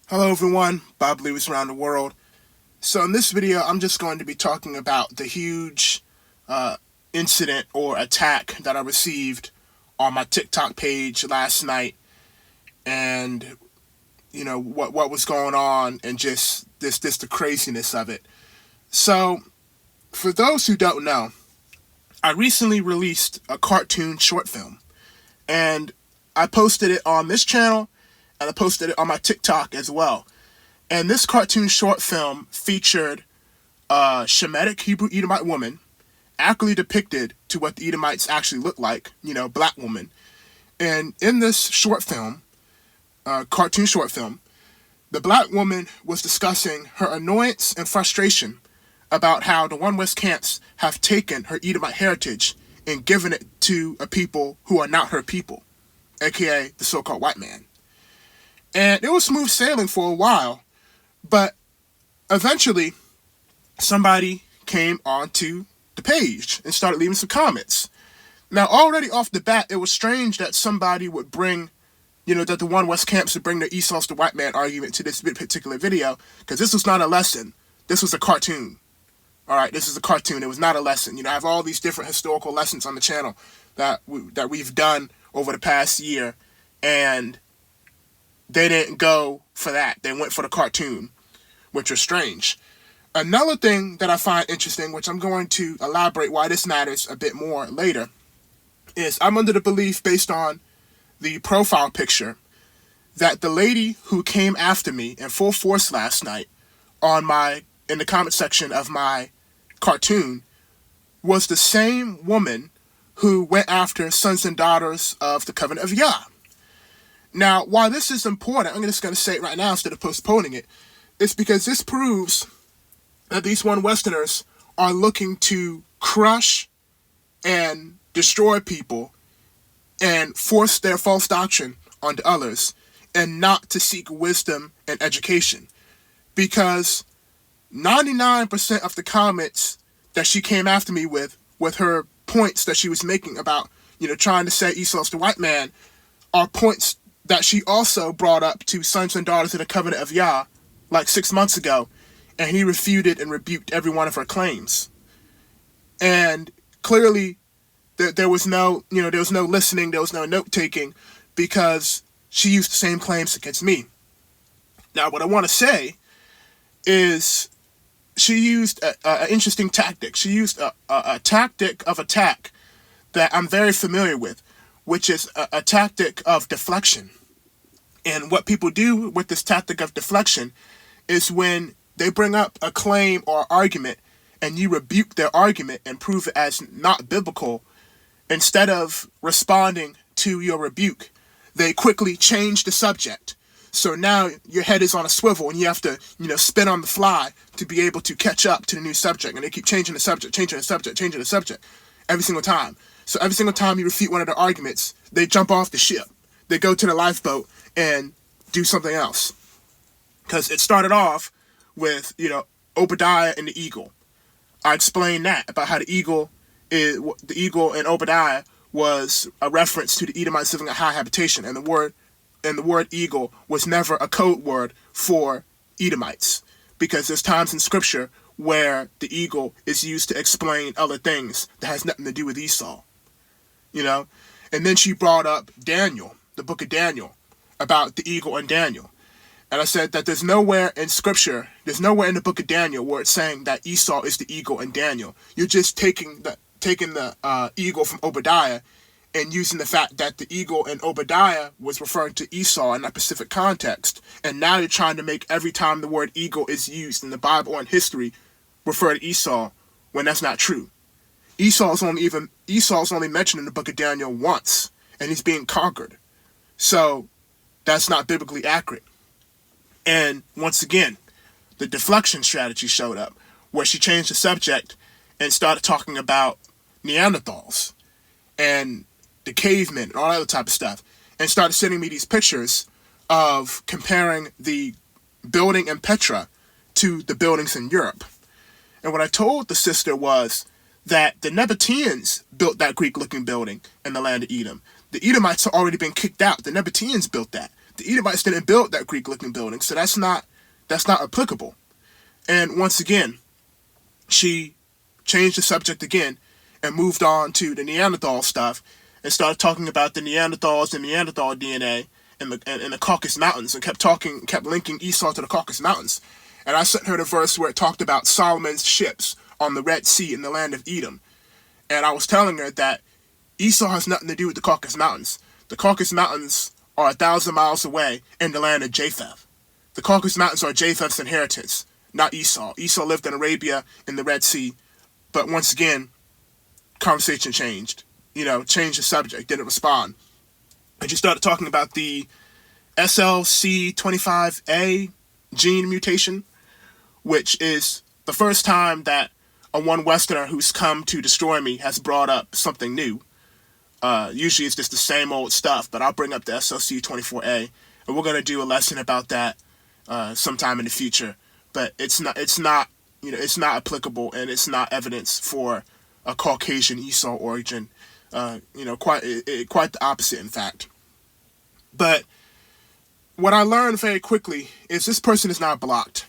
Hello everyone, Bob Lewis around the world. So in this video, I'm just going to be talking about the huge incident or attack that I received on my TikTok page last night, and what was going on, and just the craziness of it. So for those who don't know, I recently released a cartoon short film, and I posted it on this channel, and I posted it on my TikTok as well. And this cartoon short film featured a Shemitic Hebrew Edomite woman, accurately depicted to what the Edomites actually look like, black woman. And in this short film, cartoon short film, the black woman was discussing her annoyance and frustration about how the OneWest camps have taken her Edomite heritage and given it to a people who are not her people, aka the so-called white man. And it was smooth sailing for a while, but eventually somebody came onto the page and started leaving some comments. Now, already off the bat, it was strange that somebody would bring, that the OneWest camps would bring the Esau's the white man argument to this particular video, because this was not a lesson. This was a cartoon. All right, this is a cartoon. It was not a lesson. I have all these different historical lessons on the channel that we've done over the past year, and they didn't go for that. They went for the cartoon, which was strange. Another thing that I find interesting, which I'm going to elaborate why this matters a bit more later, is I'm under the belief, based on the profile picture, that the lady who came after me in full force last night in the comment section of my cartoon was the same woman who went after sons and daughters of the Covenant of Yah. Now, why this is important, I'm just going to say it right now instead of postponing it, is because this proves that these One-Westerners are looking to crush and destroy people and force their false doctrine onto others, and not to seek wisdom and education. Because 99% of the comments that she came after me with her points that she was making about, trying to say Esau's the white man, are points that she also brought up to sons and daughters of the Covenant of Yah like 6 months ago, and he refuted and rebuked every one of her claims. And clearly, there was no listening, there was no note taking, because she used the same claims against me. Now, what I want to say is she used an interesting tactic. She used a tactic of attack that I'm very familiar with, which is a tactic of deflection. And what people do with this tactic of deflection is, when they bring up a claim or argument and you rebuke their argument and prove it as not biblical, instead of responding to your rebuke, they quickly change the subject. So now your head is on a swivel and you have to, spin on the fly to be able to catch up to the new subject. And they keep changing the subject every single time. So every single time you refute one of their arguments, they jump off the ship. They go to the lifeboat and do something else. Because it started off with, Obadiah and the eagle. I explained that, about how the eagle in Obadiah was a reference to the Edomites living in high habitation, and the word eagle was never a code word for Edomites, because there's times in scripture where the eagle is used to explain other things that has nothing to do with Esau. And then she brought up Daniel, the book of Daniel, about the eagle and Daniel. And I said that there's nowhere in scripture, there's nowhere in the book of Daniel where it's saying that Esau is the eagle in Daniel. You're just taking the eagle from Obadiah and using the fact that the eagle in Obadiah was referring to Esau in that specific context. And now you're trying to make every time the word eagle is used in the Bible or in history refer to Esau, when that's not true. Esau's only mentioned in the book of Daniel once, and he's being conquered. So that's not biblically accurate. And once again, the deflection strategy showed up, where she changed the subject and started talking about Neanderthals and the cavemen and all that other type of stuff, and started sending me these pictures of comparing the building in Petra to the buildings in Europe. And what I told the sister was that the Nabateans built that Greek-looking building in the land of Edom. The Edomites had already been kicked out. The Nabateans built that. The Edomites didn't build that Greek-looking building, so that's not applicable. And once again, she changed the subject again and moved on to the Neanderthal stuff and started talking about the Neanderthals and Neanderthal DNA in the Caucasus Mountains, and kept linking Esau to the Caucasus Mountains. And I sent her the verse where it talked about Solomon's ships on the Red Sea in the land of Edom. And I was telling her that Esau has nothing to do with the Caucasus Mountains. The Caucasus Mountains are 1,000 miles away in the land of Japheth. The Caucasus Mountains are Japheth's inheritance, not Esau. Esau lived in Arabia in the Red Sea. But once again, conversation changed. Changed the subject, didn't respond. And she started talking about the SLC25A gene mutation, which is the first time that a OneWesterner who's come to destroy me has brought up something new. Usually it's just the same old stuff, but I'll bring up the SLC24A, and we're going to do a lesson about that sometime in the future. But it's not applicable, and it's not evidence for a Caucasian Esau origin. Quite the opposite, in fact. But what I learned very quickly is this person is not blocked,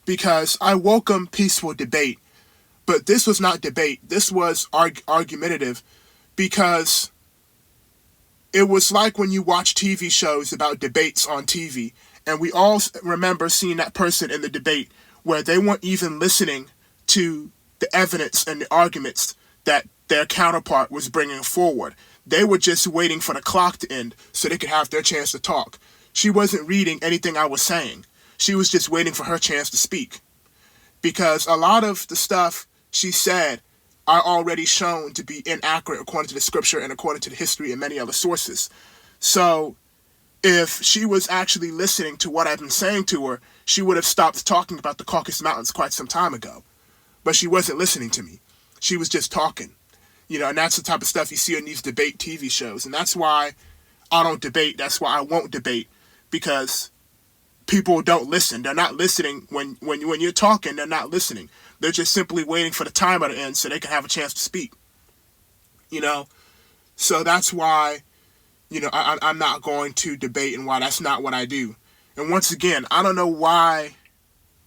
because I welcome peaceful debate, but this was not debate. This was argumentative, because it was like when you watch TV shows about debates on TV, and we all remember seeing that person in the debate where they weren't even listening to the evidence and the arguments that their counterpart was bringing forward. They were just waiting for the clock to end so they could have their chance to talk. She wasn't reading anything I was saying. She was just waiting for her chance to speak. Because a lot of the stuff she said are already shown to be inaccurate according to the scripture and according to the history and many other sources. So if she was actually listening to what I've been saying to her, she would have stopped talking about the Caucasus Mountains quite some time ago. But she wasn't listening to me. She was just talking. And that's the type of stuff you see in these debate TV shows. And that's why I don't debate. That's why I won't debate, because people don't listen. They're not listening. When you're talking, they're not listening. They're just simply waiting for the timer to end so they can have a chance to speak. So that's why, I'm not going to debate, and why that's not what I do. And once again, I don't know why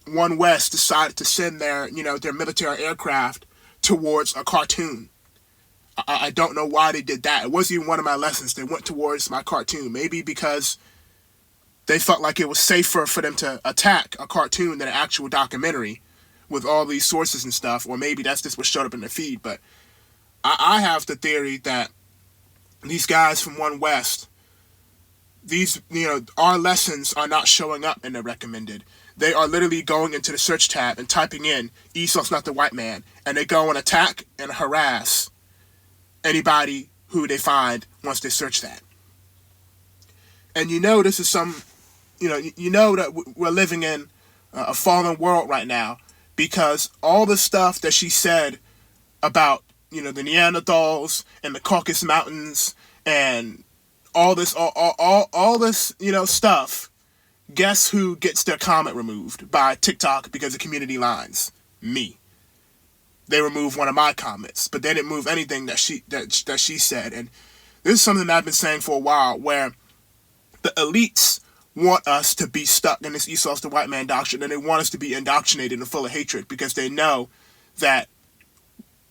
OneWest decided to send their military aircraft towards a cartoon. I don't know why they did that. It wasn't even one of my lessons. They went towards my cartoon. Maybe because they felt like it was safer for them to attack a cartoon than an actual documentary with all these sources and stuff. Or maybe that's just what showed up in the feed. But I have the theory that these guys from OneWest, our lessons are not showing up in the recommended. They are literally going into the search tab and typing in Esau's not the white man, and they go and attack and harass anybody who they find once they search that. And this is that we're living in a fallen world right now, because all the stuff that she said about the Neanderthals and the Caucasus Mountains and all this stuff, guess who gets their comment removed by TikTok because of community lines? Me. They removed one of my comments, but they didn't move anything that she said. And this is something that I've been saying for a while, where the elites want us to be stuck in this Esau's the white man doctrine, and they want us to be indoctrinated and full of hatred, because they know that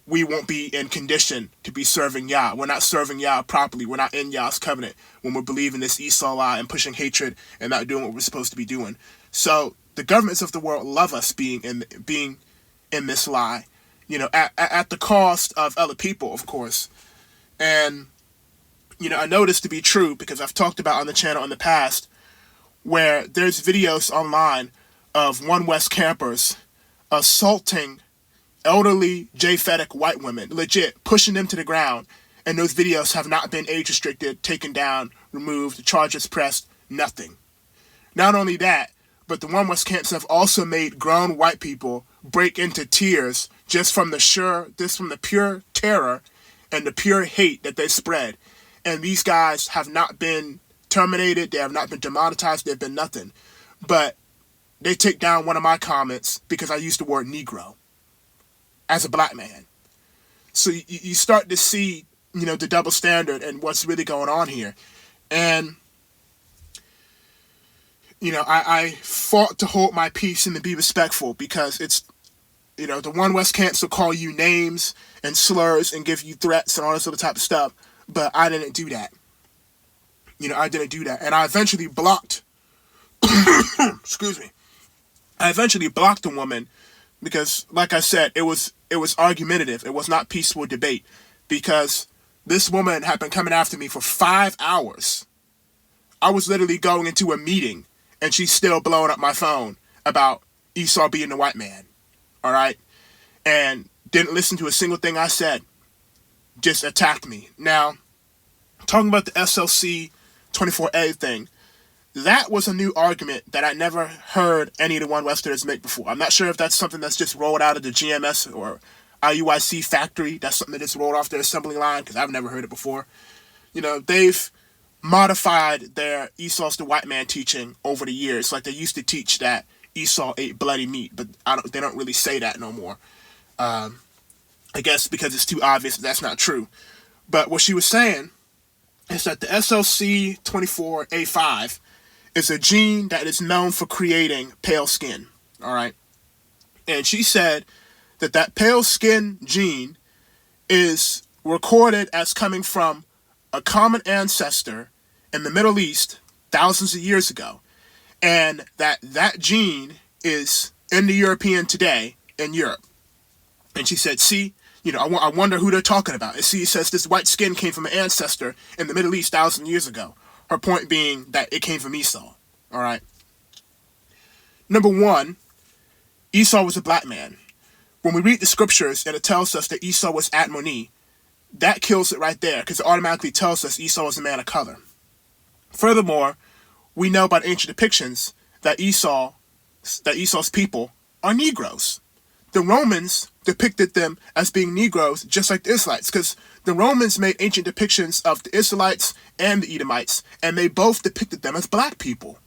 we won't be in condition to be serving Yah. We're not serving Yah properly. We're not in Yah's covenant when we're believing this Esau lie and pushing hatred and not doing what we're supposed to be doing. So the governments of the world love us being in this lie, at the cost of other people, of course. And I know this to be true because I've talked about on the channel in the past, where there's videos online of OneWest campers assaulting elderly Japhetic white women, legit pushing them to the ground, and those videos have not been age restricted, taken down, removed, charges pressed, nothing. Not only that, but the OneWest camps have also made grown white people break into tears just from the pure terror and the pure hate that they spread. And these guys have not been terminated, they have not been demonetized, they've been nothing. But they take down one of my comments because I used the word Negro as a black man. So you start to see, the double standard and what's really going on here. And I fought to hold my peace and to be respectful because it's, the OneWest cancel call you names and slurs and give you threats and all this other type of stuff. But I didn't do that. I didn't do that. And I eventually blocked, excuse me, I eventually blocked the woman because, like I said, it was argumentative. It was not peaceful debate because this woman had been coming after me for 5 hours. I was literally going into a meeting and she's still blowing up my phone about Esau being the white man. All right? And didn't listen to a single thing I said. Just attacked me. Now, talking about the SLC 24A thing, that was a new argument that I never heard any of the OneWesterners make before. I'm not sure if that's something that's just rolled out of the GMS or IUIC factory. That's something that just rolled off their assembly line because I've never heard it before. They've modified their Esau's the white man teaching over the years. Like they used to teach that Esau ate bloody meat, but they don't really say that no more. I guess because it's too obvious that's not true. But what she was saying is that the SLC 24A5 is a gene that is known for creating pale skin. All right. And she said that pale skin gene is recorded as coming from a common ancestor in the Middle East thousands of years ago. And that gene is in the European today in Europe. And she said, see, I wonder who they're talking about. And see, it says this white skin came from an ancestor in the Middle East thousands of years ago. Her point being that it came from Esau. All right. Number one, Esau was a black man. When we read the scriptures and it tells us that Esau was Admoni, that kills it right there because it automatically tells us Esau was a man of color. Furthermore, we know by the ancient depictions that Esau's people are Negroes. The Romans depicted them as being Negroes just like the Israelites because the Romans made ancient depictions of the Israelites and the Edomites and they both depicted them as black people.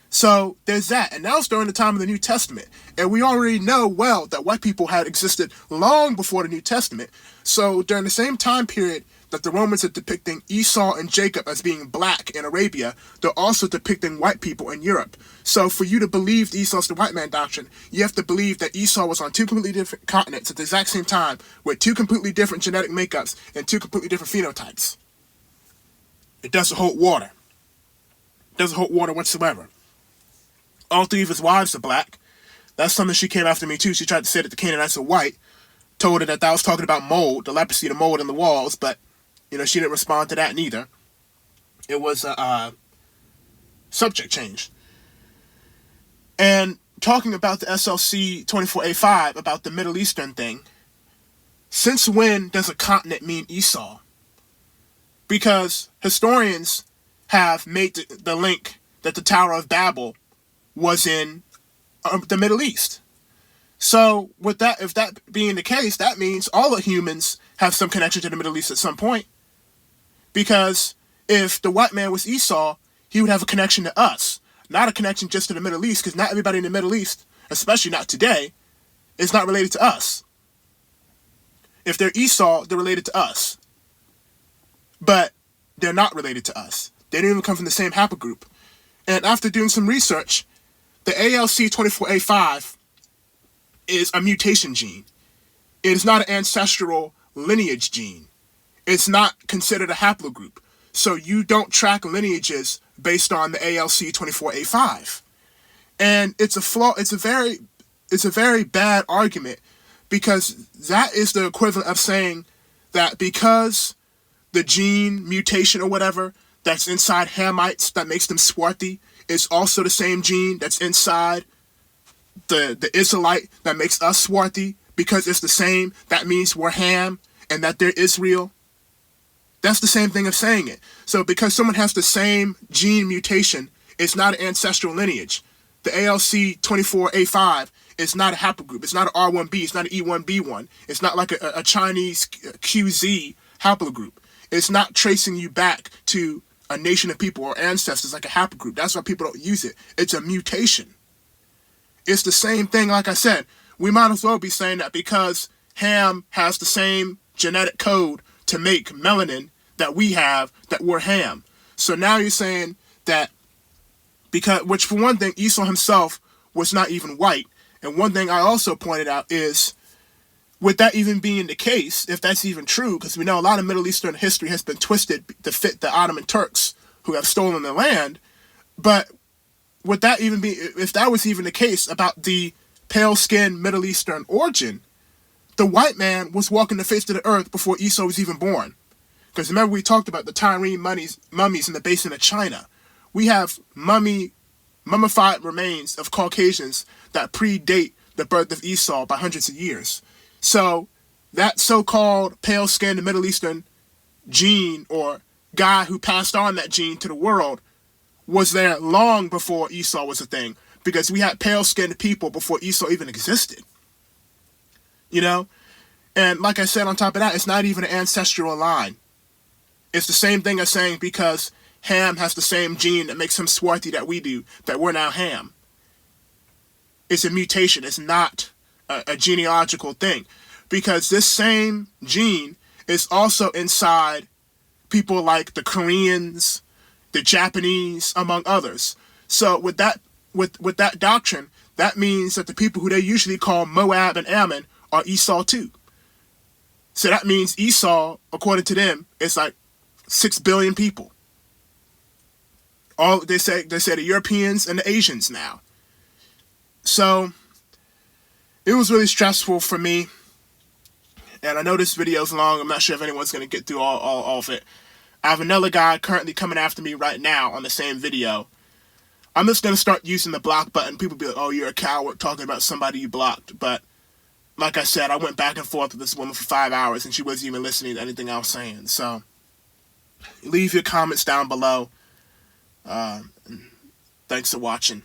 So there's that. And that was during the time of the New Testament. And we already know well that white people had existed long before the New Testament. So during the same time period that the Romans are depicting Esau and Jacob as being black in Arabia, they're also depicting white people in Europe. So for you to believe the Esau's the white man doctrine, you have to believe that Esau was on two completely different continents at the exact same time with two completely different genetic makeups and two completely different phenotypes. It doesn't hold water. It doesn't hold water whatsoever. All three of his wives are black. That's something she came after me too. She tried to say that the Canaanites are white. Told her that I was talking about mold, the leprosy, the mold in the walls, but she didn't respond to that neither. It was a subject change. And talking about the SLC 24A5, about the Middle Eastern thing, since when does a continent mean Esau? Because historians have made the link that the Tower of Babel was in the Middle East. So with that, if that being the case, that means all the humans have some connection to the Middle East at some point. Because if the white man was Esau, he would have a connection to us, not a connection just to the Middle East, because not everybody in the Middle East, especially not today, is not related to us. If they're Esau, they're related to us. But they're not related to us. They don't even come from the same haplogroup. And after doing some research, the ALC 24A5 is a mutation gene. It is not an ancestral lineage gene. It's not considered a haplogroup. So you don't track lineages based on the ALC 24A5. And it's a flaw. It's a very bad argument because that is the equivalent of saying that because the gene mutation or whatever that's inside Hamites that makes them swarthy is also the same gene that's inside the Israelite that makes us swarthy, because it's the same, that means we're Ham and that they're Israel. That's the same thing of saying it. So because someone has the same gene mutation, it's not an ancestral lineage. The ALC 24A5 is not a haplogroup. It's not an R1b. It's not an E1b1. It's not like a Chinese QZ haplogroup. It's not tracing you back to a nation of people or ancestors like a haplogroup. That's why people don't use it. It's a mutation. It's the same thing. Like I said, we might as well be saying that because Ham has the same genetic code to make melanin that we have, that we're Ham. So now you're saying that which for one thing, Esau himself was not even white. And one thing I also pointed out is, with that even being the case, if that's even true, because we know a lot of Middle Eastern history has been twisted to fit the Ottoman Turks who have stolen the land, but would that even be, if that was even the case about the pale-skinned Middle Eastern origin, the white man was walking the face of the earth before Esau was even born. Because remember we talked about the Tyrene mummies in the basin of China. We have mummified remains of Caucasians that predate the birth of Esau by hundreds of years. So that so-called pale-skinned Middle Eastern gene, or guy who passed on that gene to the world, was there long before Esau was a thing, because we had pale-skinned people before Esau even existed. You know? And like I said, on top of that, it's not even an ancestral line. It's the same thing as saying because Ham has the same gene that makes him swarthy that we do, that we're now Ham. It's a mutation. It's not a genealogical thing. Because this same gene is also inside people like the Koreans, the Japanese, among others. So with that doctrine, that means that the people who they usually call Moab and Ammon are Esau too. So that means Esau, according to them, is like 6 billion people. All they say the Europeans and the Asians now. So it was really stressful for me. And I know this video is long. I'm not sure if anyone's going to get through all of it. I have another guy currently coming after me right now on the same video. I'm just going to start using the block button. People be like, oh, you're a coward talking about somebody you blocked. But like I said, I went back and forth with this woman for 5 hours and she wasn't even listening to anything I was saying. So leave your comments down below. Thanks for watching.